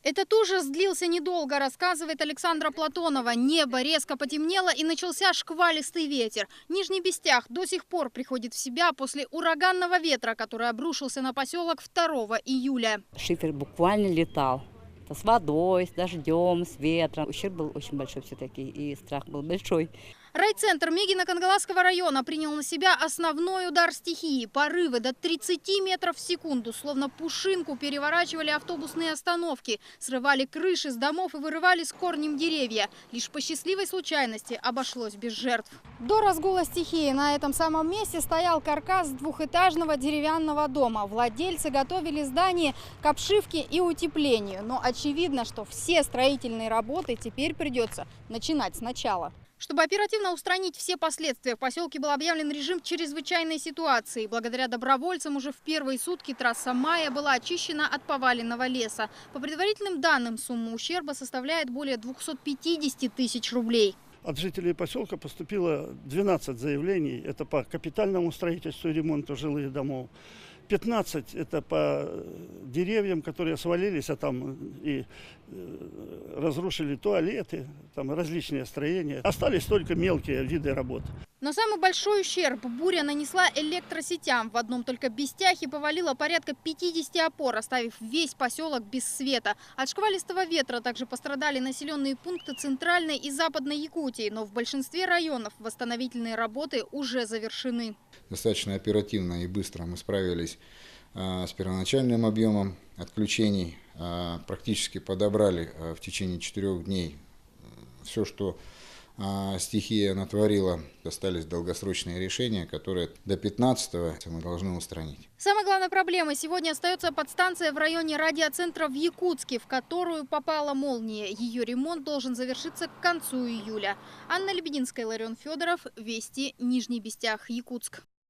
Этот ужас длился недолго, рассказывает Александра Платонова. Небо резко потемнело и начался шквалистый ветер. Нижний Бестях до сих пор приходит в себя после ураганного ветра, который обрушился на поселок 2 июля. Шифер буквально летал. С водой, с дождем, с ветром. Ущерб был очень большой все-таки, и страх был большой. Райцентр Мегино-Кангаласского района принял на себя основной удар стихии. Порывы до 30 метров в секунду, словно пушинку, переворачивали автобусные остановки, срывали крыши с домов и вырывали с корнем деревья. Лишь по счастливой случайности обошлось без жертв. До разгула стихии на этом самом месте стоял каркас двухэтажного деревянного дома. Владельцы готовили здание к обшивке и утеплению. Но очевидно, что все строительные работы теперь придется начинать сначала. Чтобы оперативно устранить все последствия, в поселке был объявлен режим чрезвычайной ситуации. Благодаря добровольцам уже в первые сутки трасса Мая была очищена от поваленного леса. По предварительным данным, сумма ущерба составляет более 250 тысяч рублей. От жителей поселка поступило 12 заявлений. Это по капитальному строительству и ремонту жилых домов. 15 это по деревьям, которые свалились, а там и разрушили туалеты, там различные строения. Остались только мелкие виды работ. Но самый большой ущерб буря нанесла электросетям. В одном только Бестяхе повалило порядка 50 опор, оставив весь поселок без света. От шквалистого ветра также пострадали населенные пункты Центральной и Западной Якутии. Но в большинстве районов восстановительные работы уже завершены. Достаточно оперативно и быстро мы справились с первоначальным объемом отключений. Практически подобрали в течение 4 дней все, что стихия натворила. Остались долгосрочные решения, которые до 15-го мы должны устранить. Самой главной проблемой сегодня остается подстанция в районе радиоцентра в Якутске, в которую попала молния. Ее ремонт должен завершиться к концу июля. Анна Лебединская, Ларион Федоров, Вести, Нижний Бестях, Якутск.